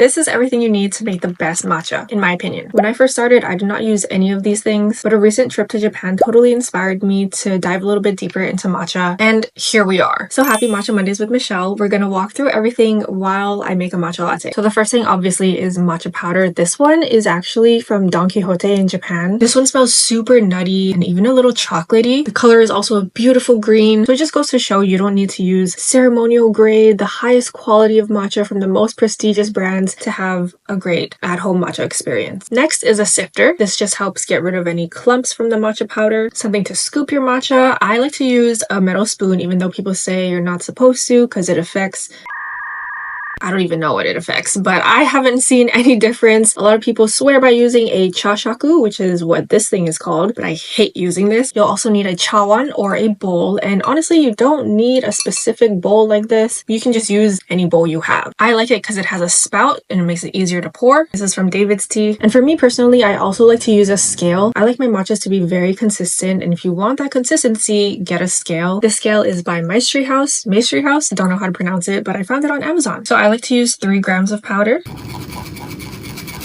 This is everything you need to make the best matcha, in my opinion. When I first started, I did not use any of these things, but a recent trip to Japan totally inspired me to dive a little bit deeper into matcha, and here we are. So happy Matcha Mondays with Michelle. We're gonna walk through everything while I make a matcha latte. So the first thing obviously is matcha powder. This one is actually from Don Quixote in Japan. This one smells super nutty and even a little chocolatey. The color is also a beautiful green. So it just goes to show you don't need to use ceremonial grade, the highest quality of matcha from the most prestigious brands to have a great at-home matcha experience. Next is a sifter. This just helps get rid of any clumps from the matcha powder. Something to scoop your matcha. I like to use a metal spoon, even though people say you're not supposed to because it affects, I don't even know what it affects, but I haven't seen any difference. A lot of people swear by using a chashaku, which is what this thing is called, but I hate using this. You'll also need a chawan or a bowl, and honestly, you don't need a specific bowl like this. You can just use any bowl you have. I like it because it has a spout and it makes it easier to pour. This is from David's Tea. And for me personally, I also like to use a scale. I like my matchas to be very consistent, and if you want that consistency, get a scale. This scale is by Maestri House. Don't know how to pronounce it, but I found it on Amazon. So I like to use 3 grams of powder.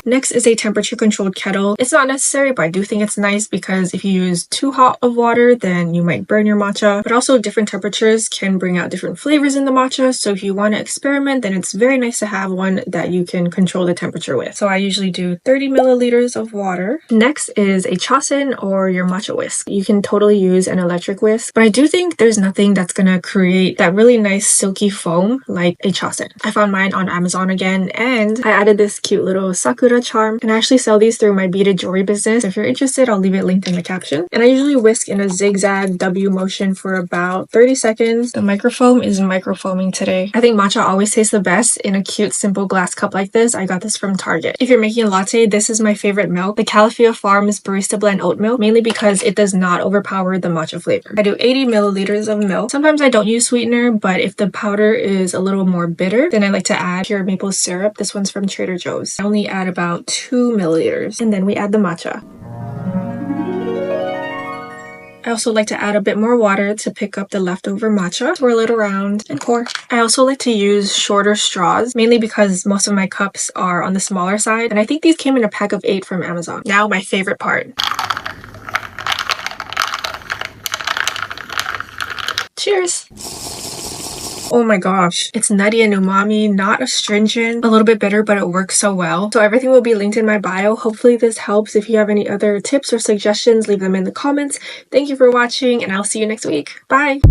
Next is a temperature controlled kettle. It's not necessary, but I do think it's nice because if you use too hot of water, then you might burn your matcha. But also different temperatures can bring out different flavors in the matcha. So if you want to experiment, then it's very nice to have one that you can control the temperature with. So I usually do 30 milliliters of water. Next is a chasen or your matcha whisk. You can totally use an electric whisk, but I do think there's nothing that's gonna create that really nice silky foam like a chasen. I found mine on Amazon again, and I added this cute little sakura charm, and I actually sell these through my beaded jewelry business. If you're interested, I'll leave it linked in the caption. And I usually whisk in a zigzag W motion for about 30 seconds. The microfoam is microfoaming today. I think matcha always tastes the best in a cute simple glass cup like this. I got this from Target. If you're making a latte, this is my favorite milk, the Califia Farms Barista Blend Oat Milk, mainly because it does not overpower the matcha flavor. I do 80 milliliters of milk. Sometimes I don't use sweetener, but if the powder is a little more bitter, then I like to add pure maple syrup. This one's from Trader Joe's. I only add about 2 milliliters, and then we add the matcha. I also like to add a bit more water to pick up the leftover matcha, swirl it around, and pour. I also like to use shorter straws, mainly because most of my cups are on the smaller side, and I think these came in a pack of 8 from Amazon. Now my favorite part. Cheers! Oh my gosh, it's nutty and umami, not astringent, a little bit bitter, but it works so well. So everything will be linked in my bio. Hopefully this helps. If you have any other tips or suggestions, leave them in the comments. Thank you for watching, and I'll see you next week. Bye!